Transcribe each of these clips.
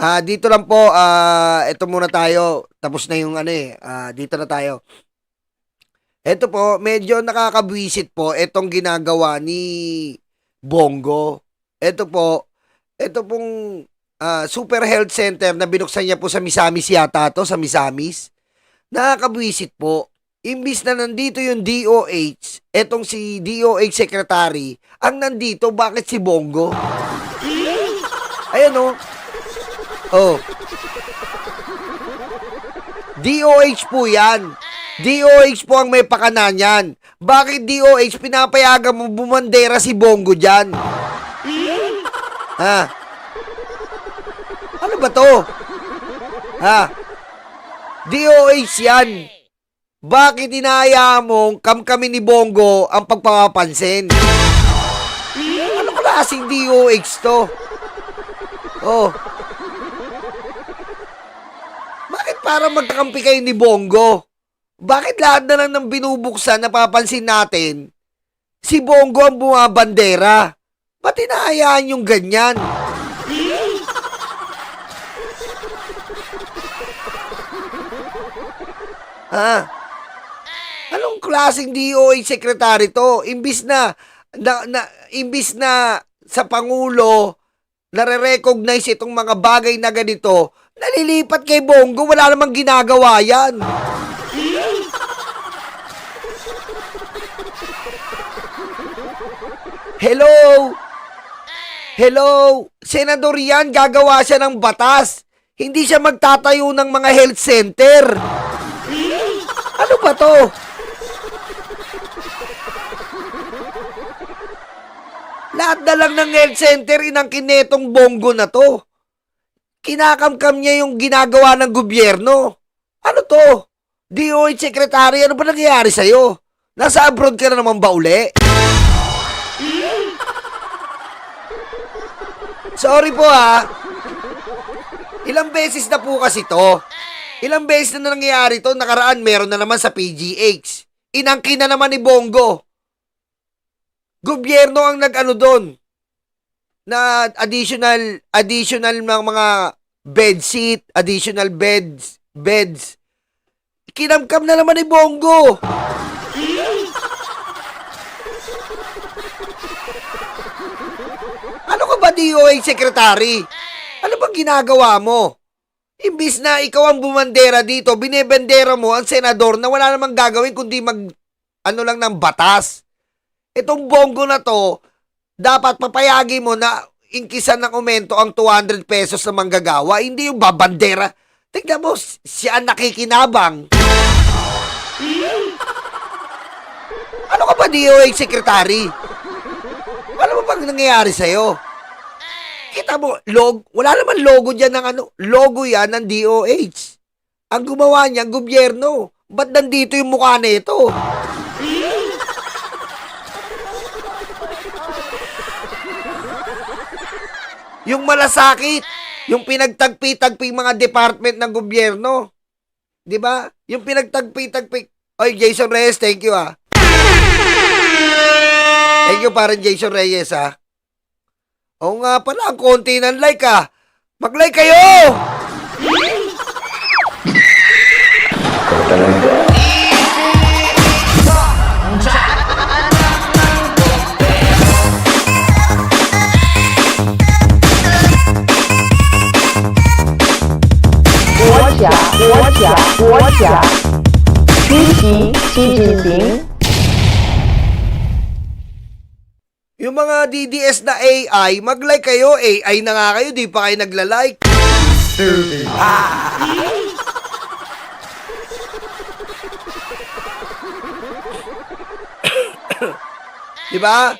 Dito lang po, ito muna tayo. Tapos na yung ano eh. Dito na tayo. Ito po, medyo nakakabwisit po itong ginagawa ni Bongo. Ito po, ito pong Super Health Center na binuksan niya po sa Misamis yata to, sa Misamis. Nakakabwisit po. Imbis na nandito yung DOH, etong si DOH Secretary, ang nandito, bakit si Bongo? Ayan o. Oh. DOH po yan. DOH po ang may pakanan yan. Bakit DOH pinapayagan mo bumandera si Bongo dyan? Ha? Ano ba to? Ha? DOH yan. Bakit inaya mong kami ni Bongo ang pagpapapansin? Ano klaseng DOH to? Oh. Bakit para magkakampi kayo ni Bongo? Bakit lahat na lang ng binubuksan napapansin natin, si Bongo ang bumabandera? Ba't inaayaan yung ganyan? Ha? Anong klaseng DOH secretary to? Imbis na sa Pangulo nare-recognize itong mga bagay na ganito, nalilipat kay Bongo, wala namang ginagawa yan. Hello? Hello? Senador yan, gagawa siya ng batas. Hindi siya magtatayo ng mga health center. Ano ba to? Lahat na lang ng health center inangkin netong Bongo na to. Kinakamkam niya yung ginagawa ng gobyerno. Ano to? DOH Secretary, ano ba nangyayari sa'yo? Nasa abroad ka na naman ba uli? Sorry po ha. Ilang beses na po kasi to. Ilang beses na nangyayari to. Nakaraan meron na naman sa PGH. Inangkin na naman ni Bongo. Gobyerno ang nag-ano doon na additional mga bed seat, additional beds. Kinamkam na naman ni Bongo. Ano ka ba DOH Secretary? Ano bang ginagawa mo? Imbis na ikaw ang bumandera dito, binebendera mo ang senador na wala namang gagawin kundi lang ng batas. Itong Bongo na to, dapat papayagi mo na ingkisan ng aumento ang 200 pesos na manggagawa, hindi yung babandera. Tignan mo, siya ang nakikinabang. Ano ka ba DOH Secretary? Ano ba bang nangyayari sa'yo? Kita mo, wala naman logo dyan ng logo yan ng DOH. Ang gumawa niya, ang gobyerno. Ba't nandito yung mukha nito? Yung malasakit, yung pinagtagpi-tagpi mga department ng gobyerno. 'Di ba? Yung pinagtagpi-tagpi. Oy, Jason Reyes, thank you ah. Thank you parang Jason Reyes ah. Oo nga pala, ang konti ng like ah. Mag-like kayo!国家出席习近平。 Yung mga DDS na AI, mag-like kayo. AI na nga kayo, di pa kayo nagla-like. Diba?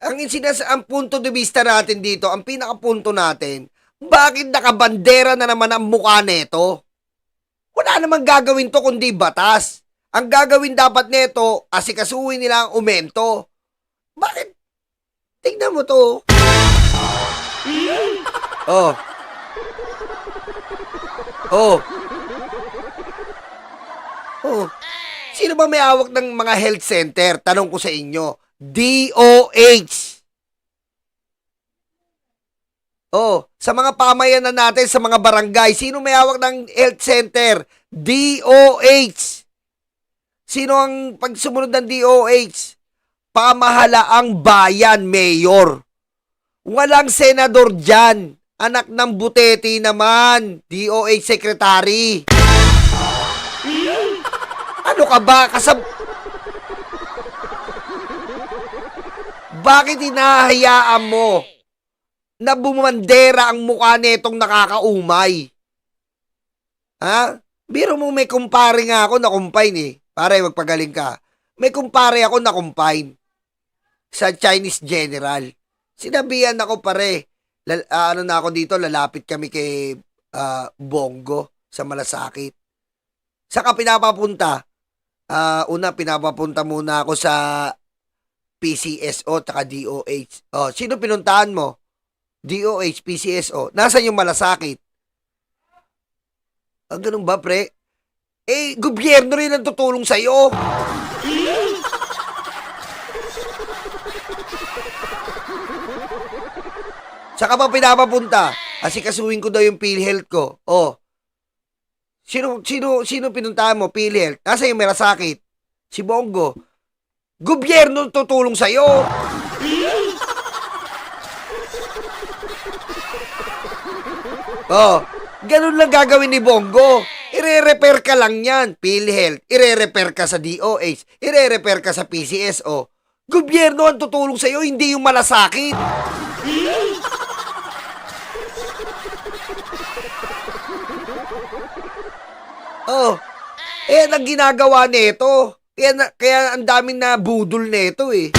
Ang punto de vista natin dito, ang pinakapunto natin, bakit nakabandera na naman ang mukha neto? Wala namang gagawin to kundi batas. Ang gagawin dapat neto, asikasuhin nila ang aumento. Bakit? Tingnan mo to. Oh. Oh. Oh. Sino ba may hawak ng mga health center? Tanong ko sa inyo. DOH. Oh, sa mga pamayanan natin, sa mga barangay, sino may hawak ng health center? DOH. Sino ang pagsumunod ng DOH? Pamahalaang bayan, mayor. Walang senador dyan. Anak ng buteti naman. DOH secretary. Ano ka ba? Bakit hinahayaan mo na bumandera ang mukha netong nakakaumay? Ha? Biro mo may kumpare nga ako na kumpine eh. Pare, magpagaling ka. May kumpare ako na kumpine sa Chinese General. Sinabihan ako pare, ano na ako dito, lalapit kami kay Bongo sa Malasakit. Saka pinapapunta? Una, pinapapunta muna ako sa PCSO taka DOH. Oh, sino pinuntahan mo? DOH, PCSO. Nasaan yung Malasakit? Ganun ba, pre? Gobyerno rin ang tutulong sa'yo. Saka pa pinapapunta? Asikasuhin ko daw yung PhilHealth ko. Oh. Sino pinuntahan mo? PhilHealth. Nasa yung Malasakit? Si Bongo. Gobyerno ang tutulong sa'yo. Oh, ganun lang gagawin ni Bongo. Ire-repair ka lang yan, PhilHealth. Ire-repair ka sa DOH. Ire-repair ka sa PCSO. Gobyerno ang tutulong sa'yo, hindi yung Malasakit. Oh, ang ginagawa nito. Kaya ang daming na budol nito eh.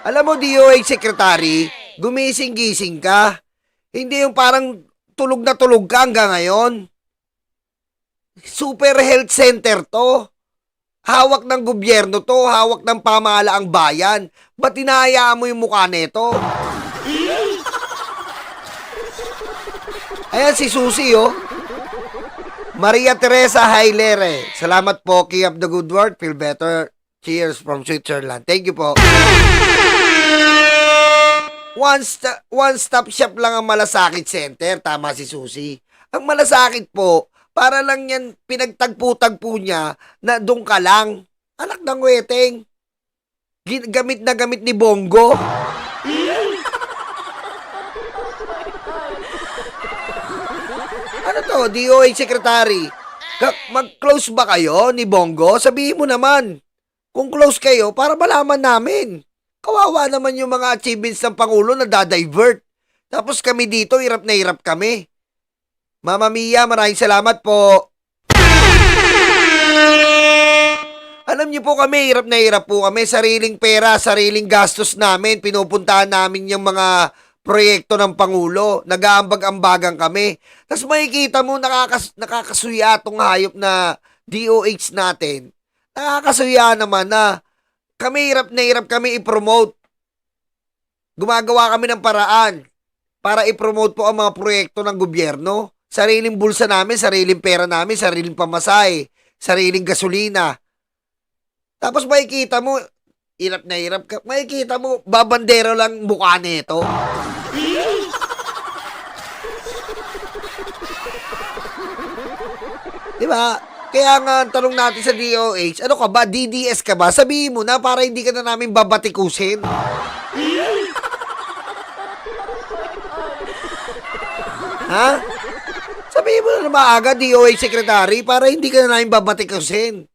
Alam mo, DOH Secretary, gumising-gising ka. Hindi yung parang tulog na tulog ka hanggang ngayon. Super health center to. Hawak ng gobyerno to, hawak ng pamahalaang bayan. Ba't hinahayaan mo yung mukha nito? Ayan si Susie, oh. Maria Teresa Hailere. Salamat po. Keep up the good work. Feel better. Cheers from Switzerland. Thank you po. One-stop shop lang ang Malasakit Center. Tama si Susie. Ang Malasakit po, para lang yan pinagtagpo-tagpo niya na doon ka lang. Anak ng weteng. Gamit na gamit ni Bongo. Ano to, DOH Secretary? Mag-close ba kayo ni Bongo? Sabihin mo naman. Kung close kayo, para malaman namin. Kawawa naman yung mga achievements ng Pangulo na dadivert. Tapos kami dito, hirap na hirap kami. Mama Mia, maraming salamat po. Alam niyo po kami, hirap na hirap po kami. Sariling pera, sariling gastos namin. Pinupuntahan namin yung mga proyekto ng Pangulo. Nag-aambag-ambagan kami. Tapos makikita mo, nakakasuya itong hayop na DOH natin. Nakakasuya naman na kami hirap na hirap kami i-promote. Gumagawa kami ng paraan para i-promote po ang mga proyekto ng gobyerno. Sariling bulsa namin, sariling pera namin, sariling pamasahe, sariling gasolina. Tapos makikita mo, hirap na hirap ka. Makikita mo, babandero lang mukha nito. Diba? Kaya nga, tanong natin sa DOH, ano ka ba? DDS ka ba? Sabihin mo na para hindi ka na namin babatikusin. Ha? Sabihin mo na maaga, DOH Secretary, para hindi ka na namin babatikusin.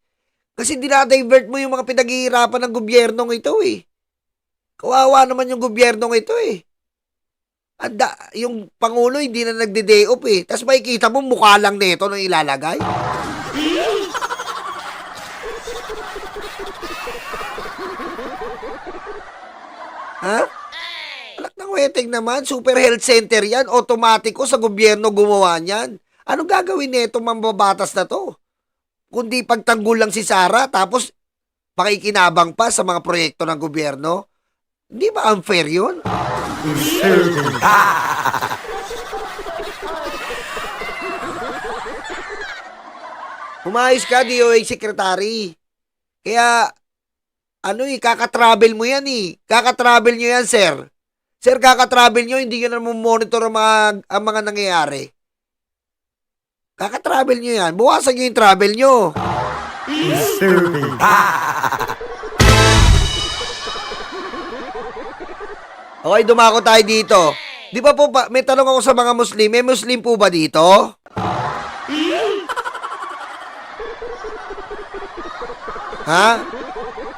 Kasi dinadivert mo yung mga pinaghihirapan ng gobyernong ito eh. Kawawa naman yung gobyernong ito eh. Yung Pangulo hindi na nagde-day off eh. Tapos makikita mo mukha lang nito nang ilalagay. Ha? Alak ng weteng naman, super health center yan, automatiko sa gobyerno gumawa niyan. Anong gagawin nito mambabatas na to? Kundi pagtanggol lang si Sara, tapos pakikinabang pa sa mga proyekto ng gobyerno? Hindi ba unfair yun? Humayos ka, DOH Secretary. Kaya, ano kaka-travel mo yan Kaka-travel nyo yan, sir. Sir, kaka-travel nyo, hindi nyo na monitor ang mga nangyayari. Kaka-travel nyo yan. Buwasan nyo yung travel nyo. Okay, dumako tayo dito. Di ba po, may tanong ako sa mga Muslim. May Muslim po ba dito? Ha?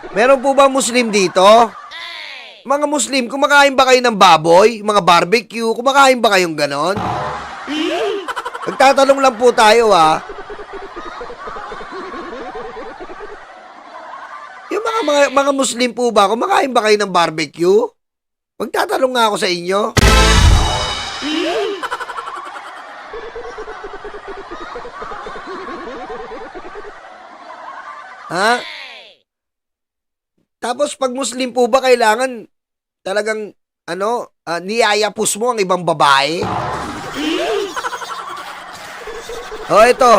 Meron po ba Muslim dito? Mga Muslim, kumakain ba kayo ng baboy? Mga barbecue? Kumakain ba kayong ganon? Nagtatanong lang po tayo, ha? Yung mga Muslim po ba, kumakain ba kayo ng barbecue? Magtatanong nga ako sa inyo. Ha? Tapos pag Muslim po ba kailangan talagang niyayapos mo ang ibang babae? Oh, ito.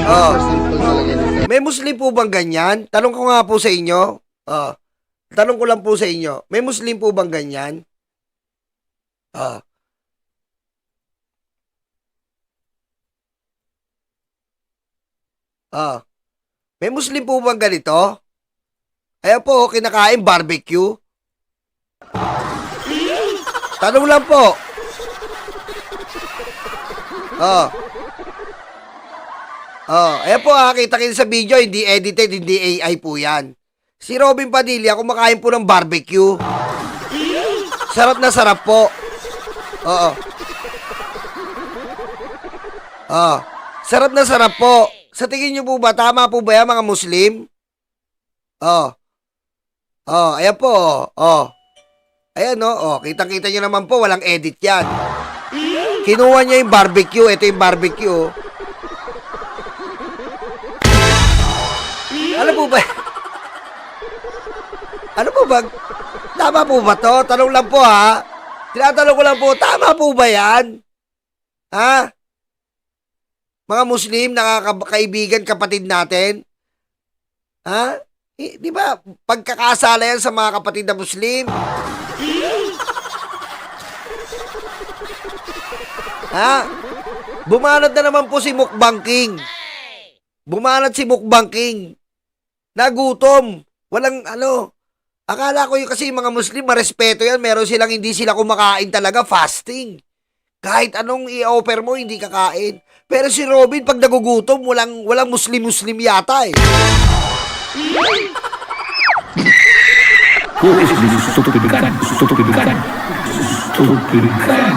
Oh. May Muslim po bang ganyan? Tanong ko nga po sa inyo. Oh. Tanong ko lang po sa inyo. May Muslim po bang ganyan? Oh. Ah. May Muslim po bang ganito? Ayan po, kinakain barbecue. Tanong lang po. Oh. Oh, ayan po kita sa video, hindi edited, hindi AI po yan. Si Robin Padilla, kumakain po ng barbecue. Sarap na sarap po. Oo. Oh. Sarap na sarap po. Sa tingin nyo po ba, tama po ba yan mga Muslim? Oh. Oh, ayan po. Oh. Ayan no, oh, kitang-kita nyo naman po, walang edit yan. Kinuha niya yung barbecue, ito yung barbecue. Ano po ba? Ano po ba? Tama po ba to? Tanong lang po ha. Tinatanong ko lang po, tama po ba yan? Ha? Mga Muslim, nakakaibigan, kapatid natin? Ha? Di ba? Pagkakasala yan sa mga kapatid na Muslim? Ha? Bumanat na naman po si Mukbang King. Bumanat si Mukbang King. Nagutom. Walang Akala ko yung kasi yung mga Muslim, marespeto yan. Meron silang hindi sila kumakain talaga, fasting. Kahit anong i-offer mo, hindi kakain. Pero si Robin, pag nagugutom, walang Muslim-Muslim yata eh. Who is this stupid gun? Stupid gun? Stupid gun?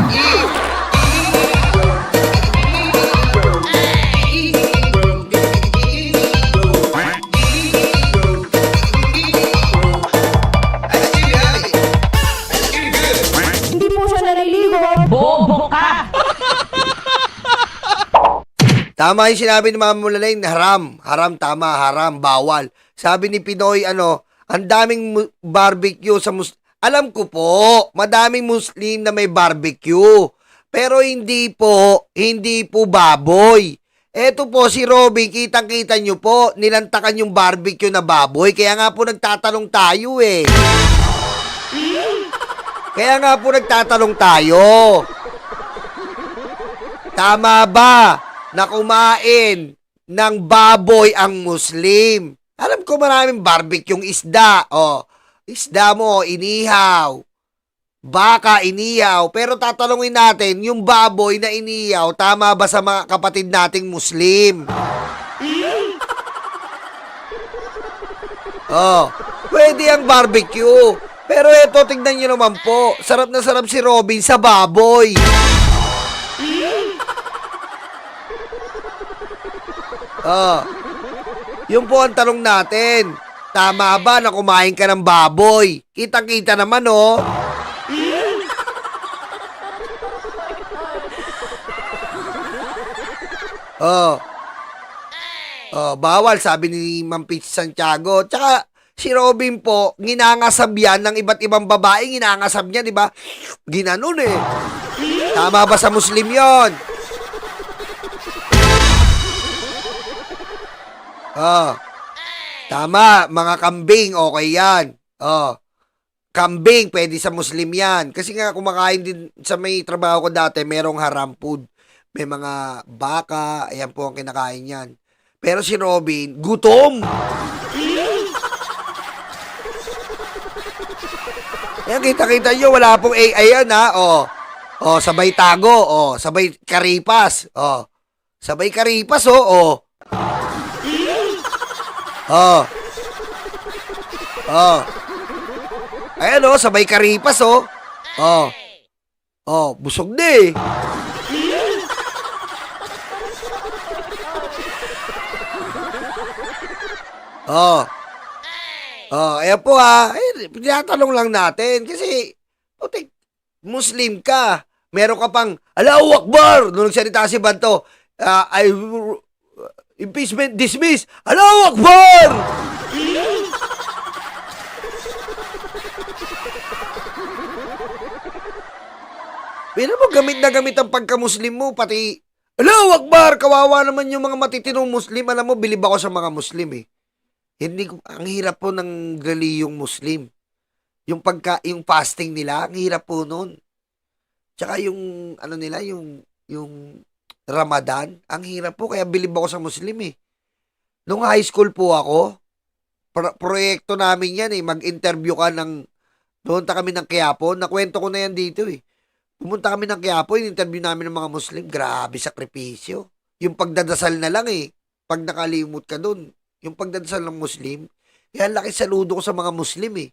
Hindi po siya naliligo. Bobo ka! Tama yung sinabi ni Mama Mulalay, haram. Haram, tama, haram, bawal. Sabi ni Pinoy, ang daming barbecue sa Alam ko po, madaming Muslim na may barbecue. Pero hindi po baboy. Eto po si Robin, kitang-kita nyo po, nilantakan yung barbecue na baboy. Kaya nga po nagtatanong tayo eh. Kaya nga po nagtatanong tayo. Tama ba na kumain ng baboy ang Muslim? Alam ko maraming barbecue yung isda. Oh, isda mo, inihaw. Baka, inihaw. Pero tatanungin natin, yung baboy na inihaw, tama ba sa mga kapatid nating Muslim? Oh, pwede ang barbecue. Pero eto, tignan nyo naman po. Sarap na sarap si Robin sa baboy. Oh, yun po ang tanong natin. Tama ba na kumain ka ng baboy? Kitang-kita naman, oh. Oh. Oh, bawal, sabi ni Ma'am Peach Santiago. Tsaka, si Robin po, ginangasab yan ng iba't ibang babae. Ginangasab niya, di ba? Ginanon eh. Tama ba sa Muslim yon? Oh. Tama, mga kambing, okay yan. Oh. Kambing, pwede sa Muslim yan. Kasi nga, kumakain din sa may trabaho ko dati, merong haram food. May mga baka, ayan po ang kinakain yan. Pero si Robin, gutom! Ayan, kita-kita nyo, wala pong AI yan, ha? Oh. Oh, sabay tago, oh. Sabay karipas, oh. Sabay karipas, oh, oh. Oh. Oh. Ayan, oh, sabay karipas, oh. Oh. Oh, busog na eh. Oh. Oh, ayan po ha. Ay, tinatanong lang natin kasi putik, Muslim ka. Meron ka pang Allahu Akbar. Nung nagsalita si Banto, impeachment dismiss. Allahu Akbar! Pero mo gamit na gamit ang pagka-Muslim mo, pati Allahu Akbar! Kawawa naman yung mga matitinong Muslim. Alam mo, bilib ako sa mga Muslim eh. Hindi ko, ang hirap po ng reliyong Muslim. Yung fasting nila, ang hirap po noon. Tsaka yung, ano nila, yung Ramadan, ang hirap po, kaya bilib ako sa Muslim eh. Nung high school po ako, proyekto namin yan eh, mag-interview ka pumunta kami ng Quiapo, nakwento ko na yan dito eh. Pumunta kami ng Quiapo, in-interview namin ng mga Muslim, grabe sakripisyo. Yung pagdadasal na lang eh, pag nakalimot ka dun, yung pagdadasal ng Muslim, kaya laki saludo ko sa mga Muslim eh.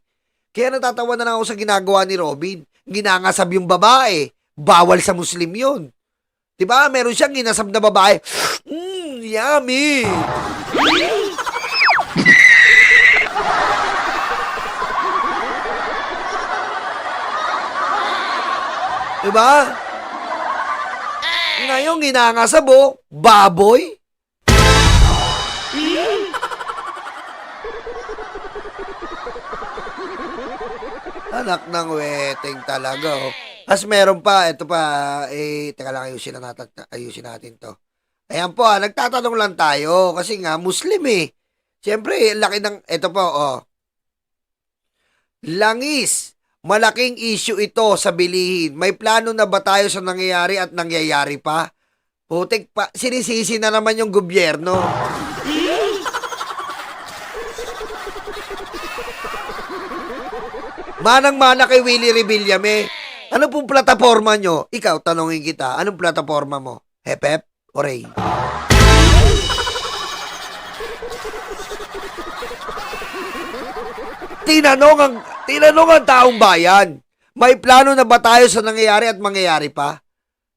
Kaya natatawa na lang ako sa ginagawa ni Robin. Ginangasab yung babae. Bawal sa Muslim yun. Diba? Meron siyang ginasab na babae. Yummy! Diba? Ngayon, ginangasab oh. Baboy? Anak ng weteng talaga, oh. As meron pa, ito pa, teka lang, ayusin natin to. Ayan po, nagtatanong lang tayo, kasi nga, Muslim eh. Siyempre, laki ng, ito po, oh. Langis, malaking issue ito sa bilihin. May plano na ba tayo sa nangyayari at nangyayari pa? Putik pa, sinisisi na naman yung gobyerno. Manang-mana kay Willie Revillame. Ano pong plataforma nyo? Ikaw, tanongin kita. Anong plataforma mo? Hepep o Ray? Tinanong ang taong bayan. May plano na ba tayo sa nangyayari at mangyayari pa?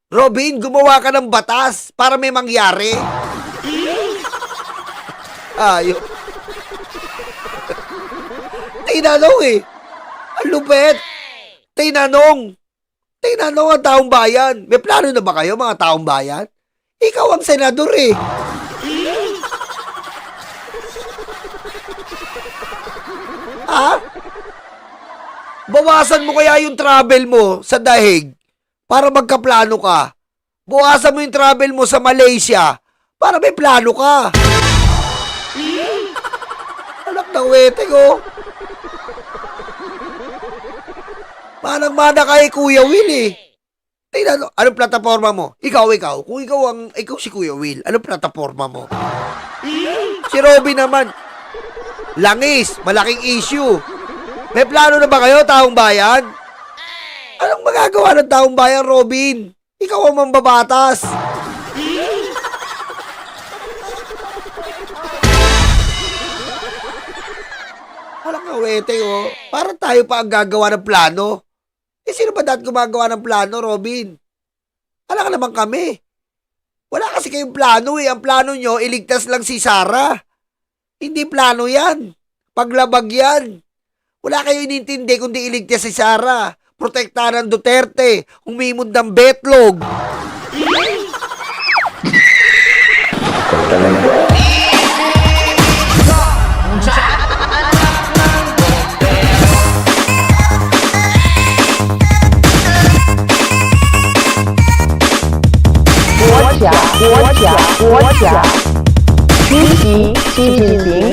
Robin, gumawa ka ng batas para may mangyari. Ayun. Tinanong eh. Ang lupet. Tinanong ang taong bayan. May plano na ba kayo, mga taong bayan? Ikaw ang senador eh. Ha? Bawasan mo kaya yung travel mo sa dahig para magkaplano ka. Bawasan mo yung travel mo sa Malaysia para may plano ka. Anak ng weteng oh. Manang-mana kay Kuya Will eh. Tingnan, anong plataforma mo? Ikaw. Kung ikaw si Kuya Will, anong plataforma mo? Si Robin naman, langis, malaking issue. May plano na ba kayo, taong bayan? Anong magagawa ng taong bayan, Robin? Ikaw ang mambabatas. Alam ka, wete, oh. Parang tayo pa ang gagawa ng plano. Sino ba dati gumagawa ng plano, Robin? Alam ka naman kami. Wala kasi kayong plano eh. Ang plano nyo, iligtas lang si Sarah. Hindi plano yan. Paglabag yan. Wala kayo inintindi kundi iligtas si Sarah. Protektahan ng Duterte. Humimod ng betlog.国家，国家，国家，积极 Xi Jinping,